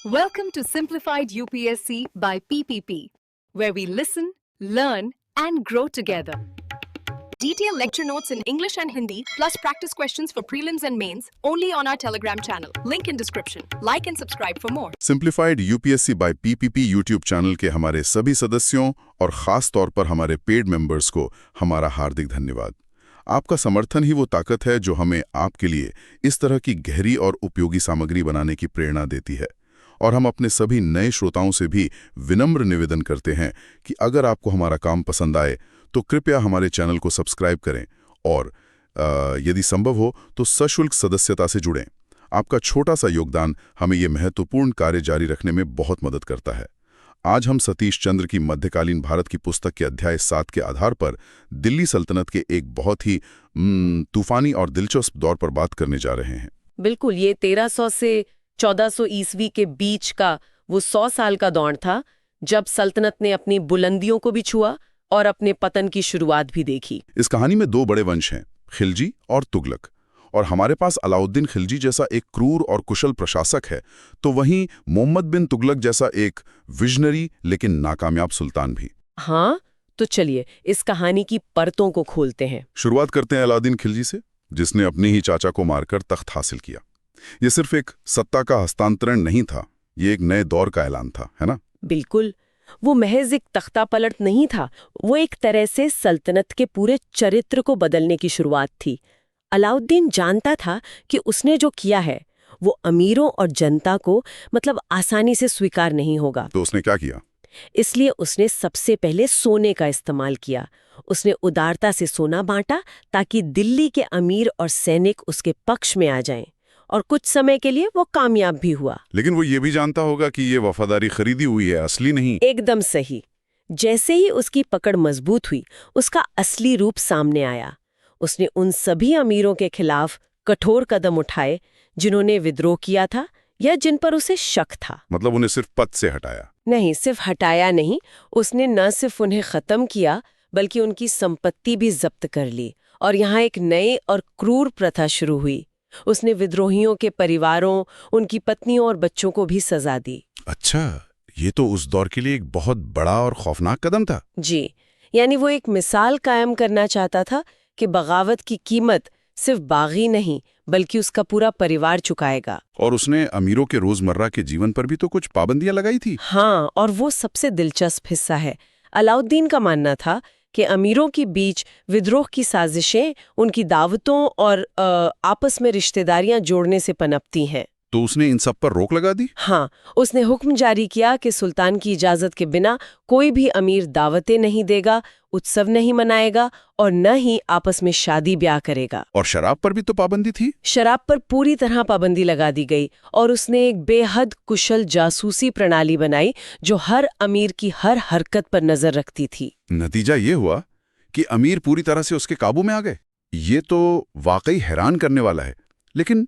Welcome to Simplified UPSC by PPP, where we listen, learn, and grow together. Detailed lecture notes in English and Hindi, plus practice questions for prelims and mains, only on our Telegram channel. Link in description. Like and subscribe for more. Simplified UPSC by PPP YouTube channel के हमारे सभी सदस्यों और खास तौर पर हमारे paid members को हमारा हार्दिक धन्यवाद। आपका समर्थन ही वो ताकत है जो हमें आपके लिए इस तरह की गहरी और उपयोगी सामग्री बनाने की प्रेरणा देती है। और हम अपने सभी नए श्रोताओं से भी विनम्र निवेदन करते हैं कि अगर आपको हमारा काम पसंद आए तो कृपया हमारे चैनल को सब्सक्राइब करें और यदि संभव हो तो सशुल्क सदस्यता से जुड़ें। आपका छोटा सा योगदान हमें ये महत्वपूर्ण कार्य जारी रखने में बहुत मदद करता है। आज हम सतीश चंद्र की मध्यकालीन भारत की पुस्तक के अध्याय 7 के आधार पर दिल्ली सल्तनत के एक बहुत ही तूफानी और दिलचस्प दौर पर बात करने जा रहे हैं। बिल्कुल, ये 1300 से 1400 ईस्वी के बीच का वो 100 साल का दौर था जब सल्तनत ने अपनी बुलंदियों को भी छुआ और अपने पतन की शुरुआत भी देखी। इस कहानी में दो बड़े वंश हैं, खिलजी और तुगलक, और हमारे पास अलाउद्दीन खिलजी जैसा एक क्रूर और कुशल प्रशासक है, तो वहीं मोहम्मद बिन तुगलक जैसा एक विजनरी लेकिन नाकामयाब सुल्तान भी। हाँ, तो चलिए इस कहानी की परतों को खोलते हैं। शुरुआत करते हैं अलाउद्दीन खिलजी से, जिसने अपने ही चाचा को मारकर तख्त हासिल किया। ये सिर्फ एक सत्ता का हस्तांतरण नहीं था, ये एक नए दौर का ऐलान था, है ना? बिल्कुल, वो महज एक तख्ता पलट नहीं था, वो एक तरह से सल्तनत के पूरे चरित्र को बदलने की शुरुआत थी। अलाउद्दीन जानता था कि उसने जो किया है वो अमीरों और जनता को आसानी से स्वीकार नहीं होगा। तो उसने क्या किया? इसलिए उसने सबसे पहले सोने का इस्तेमाल किया। उसने उदारता से सोना बांटा ताकि दिल्ली के अमीर और सैनिक उसके पक्ष में आ जाएं, और कुछ समय के लिए वो कामयाब भी हुआ। लेकिन वो ये भी जानता होगा कि ये वफादारी खरीदी हुई है, असली नहीं। एकदम सही। जैसे ही उसकी पकड़ मजबूत हुई, उसका असली रूप सामने आया। उसने उन सभी अमीरों के खिलाफ कठोर कदम उठाए जिन्होंने विद्रोह किया था या जिन पर उसे शक था। मतलब उन्हें सिर्फ पद से हटाया? नहीं, सिर्फ हटाया नहीं, उसने न सिर्फ उन्हें खत्म किया बल्कि उनकी संपत्ति भी जब्त कर ली। और यहाँ एक नई और क्रूर प्रथा शुरू हुई। उसने विद्रोहियों के परिवारों, उनकी पत्नियों और बच्चों को भी सजा दी। अच्छा, ये तो उस दौर के लिए एक बहुत बड़ा और खौफनाक कदम था। जी, यानी वो एक मिसाल कायम करना चाहता था कि बगावत की कीमत सिर्फ बागी नहीं बल्कि उसका पूरा परिवार चुकाएगा। और उसने अमीरों के रोजमर्रा के जीवन पर भी तो कुछ पाबंदियां लगाई थी। हाँ, और वो सबसे दिलचस्प हिस्सा है। अलाउद्दीन का मानना था कि अमीरों के बीच विद्रोह की साजिशें उनकी दावतों और आपस में रिश्तेदारियां जोड़ने से पनपती हैं। तो उसने इन सब पर रोक लगा दी? हाँ, उसने हुक्म जारी किया कि सुल्तान की इजाजत के बिना कोई भी अमीर दावतें नहीं देगा, उत्सव नहीं मनाएगा और न ही आपस में शादी ब्याह करेगा। और शराब पर भी तो पाबंदी थी? शराब पर पूरी तरह पाबंदी लगा दी गई और उसने एक बेहद कुशल जासूसी प्रणाली बनाई जो हर अमीर की हर हरकत पर नजर रखती थी। नतीजा ये हुआ कि अमीर पूरी तरह से उसके काबू में आ गए। ये तो वाकई हैरान करने वाला है। लेकिन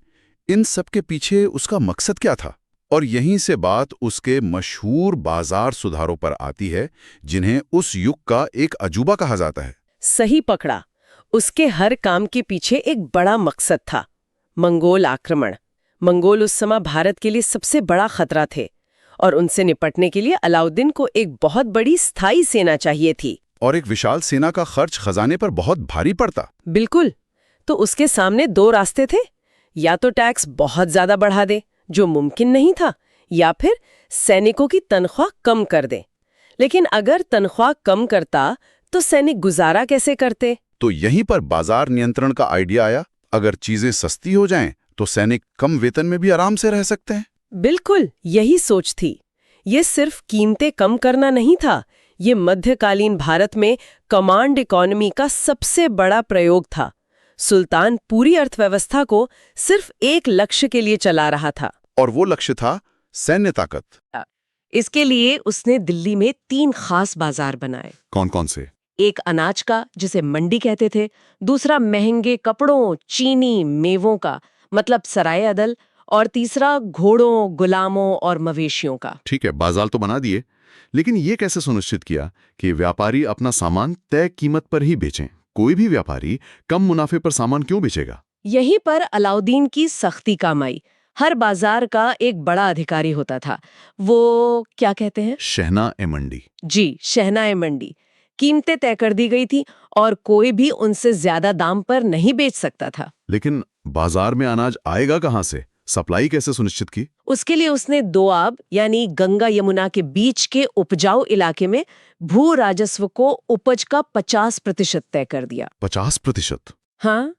इन सब के पीछे उसका मकसद क्या था? और यहीं से बात उसके मशहूर बाजार सुधारों पर आती है, जिन्हें उस युग का एक अजूबा कहा जाता है। सही पकड़ा। उसके हर काम के पीछे एक बड़ा मकसद था, मंगोल आक्रमण। मंगोल उस समय भारत के लिए सबसे बड़ा खतरा थे और उनसे निपटने के लिए अलाउद्दीन को एक बहुत बड़ी स्थायी सेना चाहिए थी। और एक विशाल सेना का खर्च खजाने पर बहुत भारी पड़ता। बिल्कुल। तो उसके सामने दो रास्ते थे, या तो टैक्स बहुत ज्यादा बढ़ा दे, जो मुमकिन नहीं था, या फिर सैनिकों की तनख्वाह कम कर दे। लेकिन अगर तनख्वाह कम करता तो सैनिक गुजारा कैसे करते? तो यहीं पर बाजार नियंत्रण का आइडिया आया। अगर चीजें सस्ती हो जाएं तो सैनिक कम वेतन में भी आराम से रह सकते हैं। बिल्कुल, यही सोच थी। ये सिर्फ कीमतें कम करना नहीं था, ये मध्यकालीन भारत में कमांड इकोनॉमी का सबसे बड़ा प्रयोग था। सुल्तान पूरी अर्थव्यवस्था को सिर्फ एक लक्ष्य के लिए चला रहा था, और वो लक्ष्य था सैन्य ताकत। इसके लिए उसने दिल्ली में 3 खास बाजार बनाए। कौन कौन से? एक अनाज का, जिसे मंडी कहते थे, दूसरा महंगे कपड़ों, चीनी, मेवों का सराय अदल, और तीसरा घोड़ों, गुलामों और मवेशियों का। ठीक है, बाजार तो बना दिए, लेकिन ये कैसे सुनिश्चित किया कि व्यापारी अपना सामान तय कीमत पर ही बेचें? कोई भी व्यापारी कम मुनाफे पर सामान क्यों बेचेगा? यहीं पर अलाउद्दीन की सख्ती काम आई। हर बाजार का एक बड़ा अधिकारी होता था। वो क्या कहते हैं? शहना ए मंडी। जी, शहनाई मंडी। कीमतें तय कर दी गई थी और कोई भी उनसे ज्यादा दाम पर नहीं बेच सकता था। लेकिन बाजार में अनाज आएगा कहाँ से? सप्लाई कैसे सुनिश्चित की? उसके लिए उसने दोआब यानी गंगा यमुना के बीच के उपजाऊ इलाके में भू राजस्व को उपज का 50% तय कर दिया। 50%? हाँ,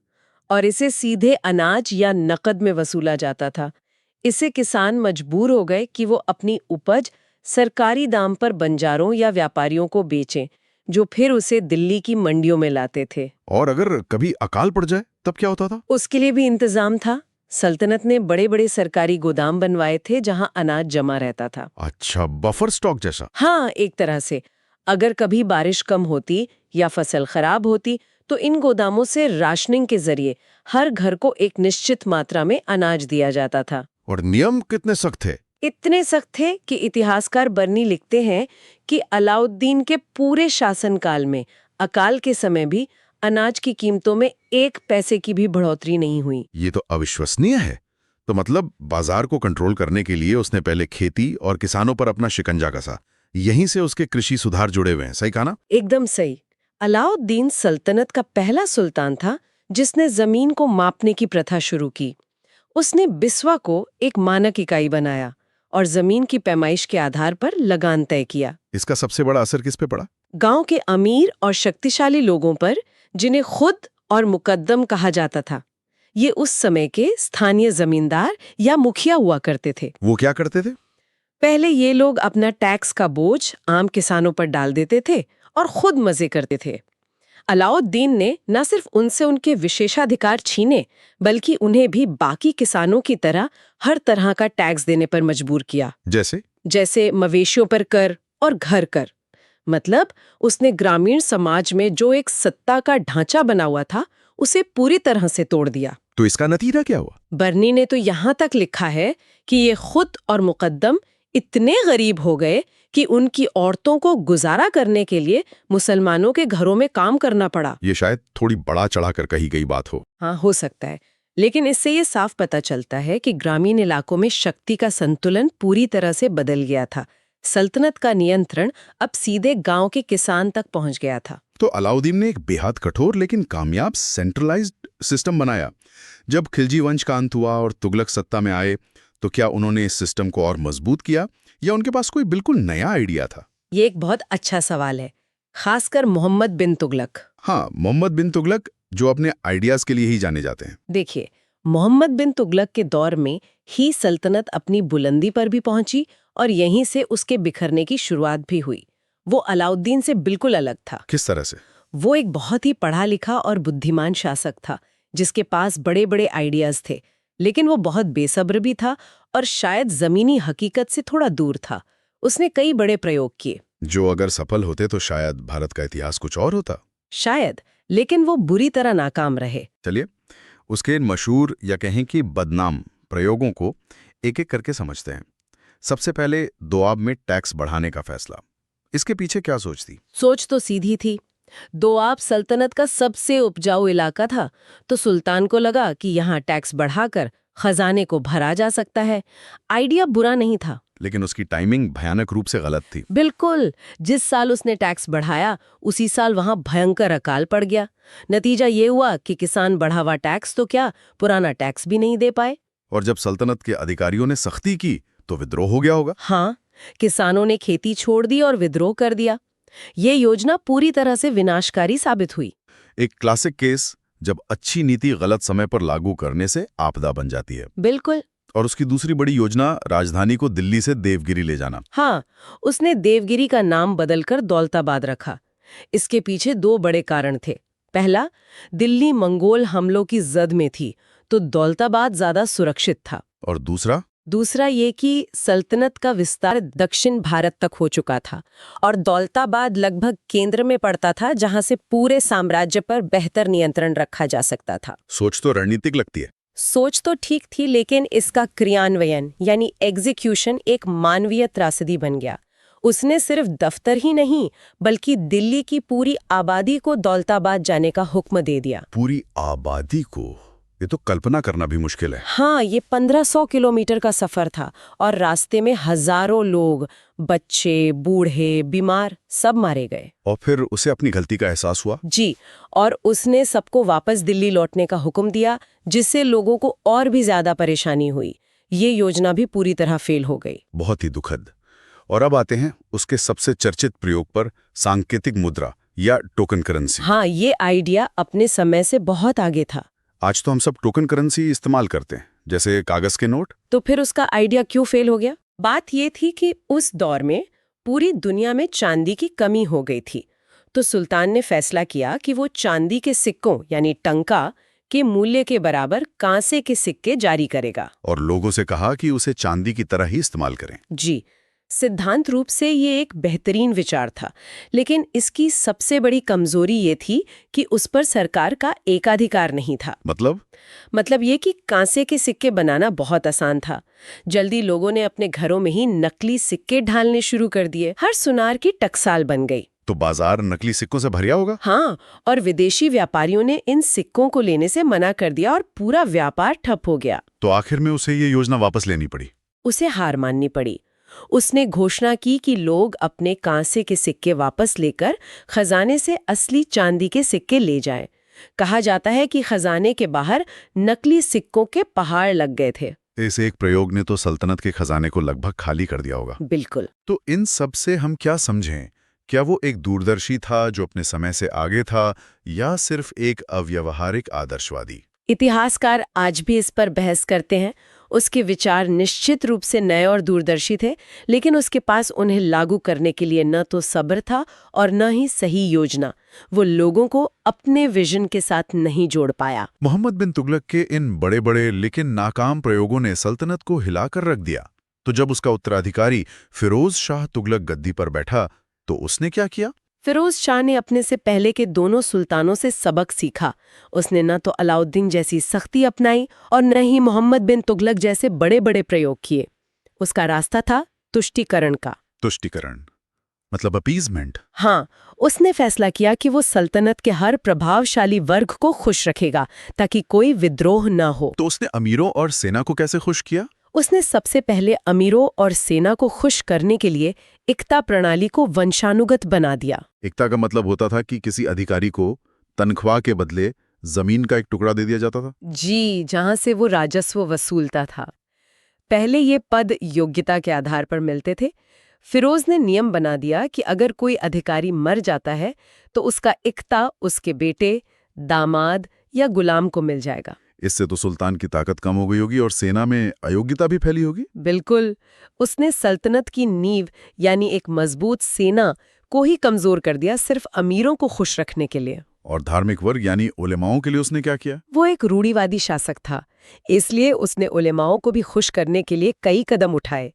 और इसे सीधे अनाज या नकद में वसूला जाता था। इससे किसान मजबूर हो गए कि वो अपनी उपज सरकारी दाम पर बंजारों या व्यापारियों को बेचें, जो फिर उसे दिल्ली की मंडियों में लाते थे। और अगर कभी अकाल पड़ जाए तब क्या होता था? उसके लिए भी इंतजाम था। सल्तनत ने बड़े बड़े सरकारी गोदाम बनवाए थे जहां अनाज जमा रहता था। अच्छा, बफर स्टॉक जैसा। हाँ, एक तरह से। अगर कभी बारिश कम होती या फसल खराब होती तो इन गोदामों से राशनिंग के जरिए हर घर को एक निश्चित मात्रा में अनाज दिया जाता था। और नियम कितने सख्त थे? इतने सख्त थे कि इतिहासकार बर्नी लिखते हैं कि अलाउद्दीन के पूरे शासनकाल में अकाल के समय भी अनाज की कीमतों में 1 पैसे की भी बढ़ोतरी नहीं हुई। ये तो अविश्वसनीय है। तो मतलब बाजार को कंट्रोल करने के लिए उसने पहले खेती और किसानों पर अपना शिकंजा कसा। यहीं से उसके कृषि सुधार जुड़े हुए हैं, सही कहा ना? एकदम सही। अलाउद्दीन सल्तनत का पहला सुल्तान था जिसने जमीन को मापने की प्रथा शुरू की। उसने बिस्वा को एक मानक इकाई बनाया और जमीन की पैमाइश के आधार पर लगान तय किया। इसका सबसे बड़ा असर किस पे पड़ा? गांव के अमीर और शक्तिशाली लोगों पर, जिन्हें खुद और मुकद्दम कहा जाता था। ये उस समय के स्थानीय जमींदार या मुखिया हुआ करते थे। वो क्या करते थे? पहले ये लोग अपना टैक्स का बोझ आम किसानों पर डाल देते थे और खुद मजे करते थे। अलाउद्दीन ने न सिर्फ उनसे उनके विशेषाधिकार छीने, बल्कि उन्हें भी बाकी किसानों की तरह हर तरह का टैक्स देने पर मजबूर किया। जैसे मवेशियों पर कर और घर कर। मतलब उसने ग्रामीण समाज में जो एक सत्ता का ढांचा बना हुआ था, उसे पूरी तरह से तोड़ दिया। तो इसका नतीजा क्या हुआ? बर्नी ने तो यहाँ तक लिखा है कि ये खुद और मुकद्दम इतने गरीब हो गए कि उनकी औरतों को गुजारा करने के लिए मुसलमानों के घरों में काम करना पड़ा। ये शायद थोड़ी बड़ा चढ़ाकर कही गई बात हो। हाँ, हो सकता है। लेकिन इससे ये साफ पता चलता है कि ग्रामीण इलाकों में शक्ति का संतुलन पूरी तरह से बदल गया था। सल्तनत का नियंत्रण अब सीधे गांव के किसान तक पहुंच गया था। तो अलाउद्दीन ने एक बेहद कठोर लेकिन कामयाब सेंट्रलाइज्ड सिस्टम बनाया। जब खिलजी वंश का अंत हुआ और तुगलक सत्ता में आए, तो क्या उन्होंने इस सिस्टम को और मजबूत किया या उनके पास कोई बिल्कुल नया आइडिया था? ये एक बहुत अच्छा सवाल है, खासकर मोहम्मद बिन तुगलक। हाँ, मोहम्मद बिन तुगलक, जो अपने आइडियाज के लिए ही जाने जाते हैं। देखिए, मोहम्मद बिन तुगलक के दौर में ही सल्तनत अपनी बुलंदी पर भी पहुंची और यहीं से उसके बिखरने की शुरुआत भी हुई। वो अलाउद्दीन से बिल्कुल अलग था। किस तरह से? वो एक बहुत ही पढ़ा लिखा और बुद्धिमान शासक था, जिसके पास बड़े बड़े आइडियाज थे, लेकिन वो बहुत बेसब्र भी था और शायद जमीनी हकीकत से थोड़ा दूर था। उसने कई बड़े प्रयोग किए, जो अगर सफल होते तो शायद भारत का इतिहास कुछ और होता। शायद, लेकिन वो बुरी तरह नाकाम रहे। चलिए, उसके इन मशहूर या कहें कि बदनाम प्रयोगों को एक एक करके समझते हैं। सबसे पहले दोआब में टैक्स बढ़ाने का फैसला। इसके पीछे क्या सोच थी? सोच तो सीधी थी। दोआब सल्तनत का सबसे उपजाऊ इलाका था, तो सुल्तान को लगा कि यहाँ टैक्स बढ़ाकर खजाने को भरा जा सकता है। आइडिया बुरा नहीं था, लेकिन उसकी टाइमिंग भयानक रूप से गलत थी। बिल्कुल। जिस साल उसने टैक्स बढ़ाया, उसी साल वहां भयंकर अकाल पड़ गया। नतीजा ये हुआ कि किसान बढ़ावा टैक्स तो क्या, पुराना टैक्स भी नहीं दे पाए। और जब सल्तनत के अधिकारियों ने सख्ती की तो विद्रोह हो गया होगा। हाँ, किसानों ने खेती छोड़ दी और विद्रोह कर दिया। ये योजना पूरी तरह से विनाशकारी साबित हुई। एक क्लासिक केस, जब अच्छी नीति गलत समय पर लागू करने से आपदा बन जाती है। बिल्कुल। और उसकी दूसरी बड़ी योजना, राजधानी को दिल्ली से देवगिरी ले जाना। हाँ, उसने देवगिरी का नाम बदलकर दौलताबाद रखा। इसके पीछे 2 बड़े कारण थे। पहला, दिल्ली मंगोल हमलों की जद में थी, तो दौलताबाद ज्यादा सुरक्षित था। और दूसरा ये कि सल्तनत का विस्तार दक्षिण भारत तक हो चुका था और दौलताबाद लगभग केंद्र में पड़ता था, जहां से पूरे साम्राज्य पर बेहतर नियंत्रण रखा जा सकता था। सोच तो रणनीतिक लगती है। सोच तो ठीक थी, लेकिन इसका क्रियान्वयन यानी एग्जीक्यूशन एक मानवीय त्रासदी बन गया। उसने सिर्फ दफ्तर ही नहीं, बल्कि दिल्ली की पूरी आबादी को दौलताबाद जाने का हुक्म दे दिया। पूरी आबादी को? ये तो कल्पना करना भी मुश्किल है। हाँ, ये 1500 किलोमीटर का सफर था और रास्ते में हजारों लोग, बच्चे, बूढ़े, बीमार सब मारे गए। और फिर उसे अपनी गलती का एहसास हुआ। जी, और उसने सबको वापस दिल्ली लौटने का हुक्म दिया, जिससे लोगों को और भी ज्यादा परेशानी हुई। ये योजना भी पूरी तरह फेल हो गई। बहुत ही दुखद। और अब आते हैं उसके सबसे चर्चित प्रयोग पर, सांकेतिक मुद्रा या टोकन करेंसी। हाँ, ये आइडिया अपने समय से बहुत आगे था। आज तो हम सब टोकन करेंसी इस्तेमाल करते हैं, जैसे कागज के नोट। तो फिर उसका आइडिया क्यों फेल हो गया? बात ये थी कि उस दौर में पूरी दुनिया में चांदी की कमी हो गई थी। तो सुल्तान ने फैसला किया कि वो चांदी के सिक्कों यानी टंका के मूल्य के बराबर कांसे के सिक्के जारी करेगा। और लोगों से कहा कि उसे चांदी की तरह ही इस्तेमाल करें। जी, सिद्धांत रूप से ये एक बेहतरीन विचार था, लेकिन इसकी सबसे बड़ी कमजोरी ये थी कि उस पर सरकार का एकाधिकार नहीं था। मतलब ये कि कांसे के सिक्के बनाना बहुत आसान था। जल्दी लोगों ने अपने घरों में ही नकली सिक्के ढालने शुरू कर दिए। हर सुनार की टकसाल बन गई। तो बाजार नकली सिक्कों से भरिया होगा। हाँ, और विदेशी व्यापारियों ने इन सिक्कों को लेने से मना कर दिया और पूरा व्यापार ठप हो गया। तो आखिर में उसे ये योजना वापस लेनी पड़ी। उसे हार माननी पड़ी। उसने घोषणा की कि लोग अपने कांसे के सिक्के वापस लेकर खजाने से असली चांदी के सिक्के ले जाएं। कहा जाता है कि खजाने के बाहर नकली सिक्कों के पहाड़ लग गए थे। इस एक प्रयोग ने तो सल्तनत के खजाने को लगभग खाली कर दिया होगा। बिल्कुल। तो इन सब से हम क्या समझें? क्या वो एक दूरदर्शी था जो अपने समय से आगे था, या सिर्फ एक अव्यावहारिक आदर्शवादी? इतिहासकार आज भी इस पर बहस करते हैं। उसके विचार निश्चित रूप से नए और दूरदर्शी थे, लेकिन उसके पास उन्हें लागू करने के लिए न तो सब्र था और न ही सही योजना। वो लोगों को अपने विजन के साथ नहीं जोड़ पाया। मोहम्मद बिन तुगलक के इन बड़े बड़े लेकिन नाकाम प्रयोगों ने सल्तनत को हिलाकर रख दिया। तो जब उसका उत्तराधिकारी फिरोज शाह तुगलक गद्दी पर बैठा, तो उसने क्या किया? फिरोज शाह ने अपने से पहले के दोनों सुल्तानों से सबक सीखा। उसने न तो अलाउद्दीन जैसी सख्ती अपनाई और न ही मोहम्मद बिन तुगलक जैसे बड़े बड़े प्रयोग किए। उसका रास्ता था तुष्टीकरण का। तुष्टीकरण मतलब अपीजमेंट। हाँ, उसने फैसला किया कि वो सल्तनत के हर प्रभावशाली वर्ग को खुश रखेगा ताकि कोई विद्रोह न हो। तो उसने अमीरों और सेना को कैसे खुश किया? उसने सबसे पहले अमीरों और सेना को खुश करने के लिए इक्ता प्रणाली को वंशानुगत बना दिया। इक्ता का मतलब होता था कि किसी अधिकारी को तनख्वाह के बदले जमीन का एक टुकड़ा दे दिया जाता था। जी, जहां से वो राजस्व वसूलता था। पहले ये पद योग्यता के आधार पर मिलते थे। फिरोज ने नियम बना दिया कि अगर कोई अधिकारी मर जाता है तो उसका इक्ता उसके बेटे, दामाद या गुलाम को मिल जाएगा। इससे तो सुल्तान की ताकत कम हो गई होगी और सेना में अयोग्यता भी फैली होगी। बिल्कुल। उसने सल्तनत की नींव यानी एक मजबूत सेना को ही कमजोर कर दिया, सिर्फ अमीरों को खुश रखने के लिए। और धार्मिक वर्ग यानी उलेमाओं के लिए उसने क्या किया? वो एक रूढ़िवादी शासक था, इसलिए उसने उलेमाओं को भी खुश करने के लिए कई कदम उठाए।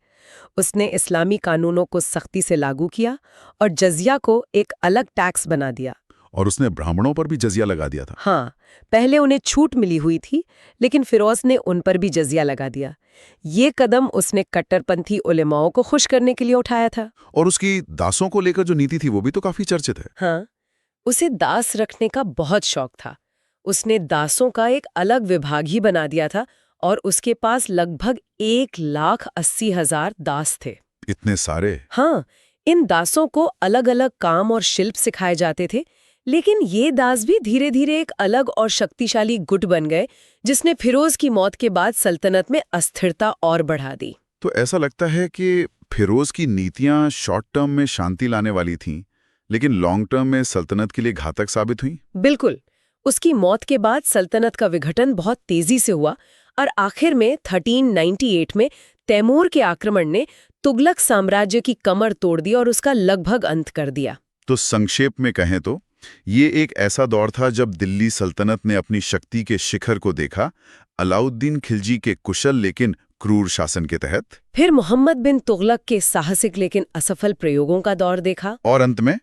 उसने इस्लामी कानूनों को सख्ती से लागू किया और जजिया को एक अलग टैक्स बना दिया। और उसने ब्राह्मणों पर भी जजिया लगा दिया था। हाँ, पहले उन्हें छूट मिली हुई थी, लेकिन फिरोज ने उन पर भी जजिया लगा दिया। ये कदम उसने कट्टरपंथी उलेमाओं को खुश करने के लिए उठाया था। और उसकी दासों को लेकर जो नीति थी वो भी तो काफी चर्चित है। हाँ, उसे दास रखने का बहुत शौक था। उसने दासों का एक अलग विभाग ही बना दिया था और उसके पास लगभग 1,80,000 दास थे। इतने सारे? हाँ, इन दासों को अलग अलग काम और शिल्प सिखाए जाते थे, लेकिन ये दास भी धीरे धीरे एक अलग और शक्तिशाली गुट बन गए, जिसने फिरोज की मौत के बाद सल्तनत में अस्थिरता और बढ़ा दी। तो ऐसा लगता है कि फिरोज की नीतियां शॉर्ट टर्म में शांति लाने वाली थीं, लेकिन लॉन्ग टर्म में सल्तनत के लिए घातक साबित हुई। बिल्कुल। उसकी मौत के बाद सल्तनत का विघटन बहुत तेजी से हुआ और आखिर में 1398 में तैमूर के आक्रमण ने तुगलक साम्राज्य की कमर तोड़ दी और उसका लगभग अंत कर दिया। तो संक्षेप में कहें तो ये एक ऐसा दौर था जब दिल्ली सल्तनत ने अपनी शक्ति के शिखर को देखा, अलाउद्दीन खिलजी के कुशल लेकिन क्रूर शासन के तहत। फिर मोहम्मद बिन तुगलक के साहसिक लेकिन असफल प्रयोगों का दौर देखा। और अंत में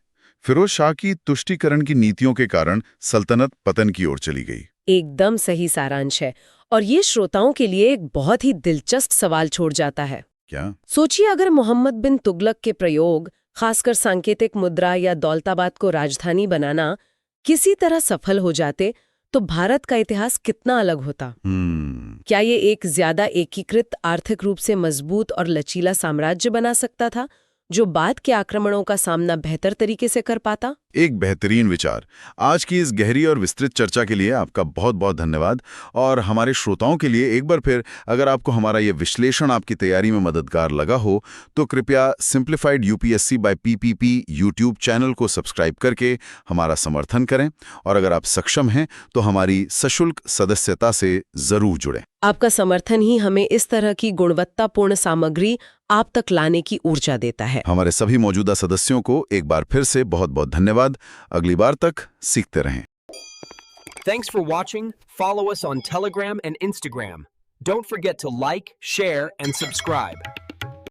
फिरोज शाह की तुष्टीकरण की नीतियों के कारण सल्तनत पतन की ओर चली गई। एकदम सही सारांश है। और ये श्रोताओं के लिए एक बहुत ही दिलचस्प सवाल छोड़ जाता है। क्या? सोचिए, अगर मोहम्मद बिन तुगलक के प्रयोग, खासकर सांकेतिक मुद्रा या दौलताबाद को राजधानी बनाना, किसी तरह सफल हो जाते, तो भारत का इतिहास कितना अलग होता। क्या ये एक ज्यादा एकीकृत, आर्थिक रूप से मजबूत और लचीला साम्राज्य बना सकता था जो बाद के आक्रमणों का सामना बेहतर तरीके से कर पाता? एक बेहतरीन विचार। आज की इस गहरी और विस्तृत चर्चा के लिए आपका बहुत बहुत धन्यवाद। और हमारे श्रोताओं के लिए एक बार फिर, अगर आपको हमारा ये विश्लेषण आपकी तैयारी में मददगार लगा हो तो कृपया simplified UPSC by PPP YouTube channel को सब्सक्राइब करके हमारा समर्थन करें। और अगर आप सक्षम हैं तो हमारी सशुल्क सदस्यता से जरूर जुड़ें। आपका समर्थन ही हमें इस तरह की गुणवत्तापूर्ण सामग्री आप तक लाने की ऊर्जा देता है। हमारे सभी मौजूदा सदस्यों को एक बार फिर से बहुत बहुत धन्यवाद। अगली बार तक सीखते रहें। Thanks for watching. Follow us on Telegram and Instagram. Don't forget to like, share, and subscribe.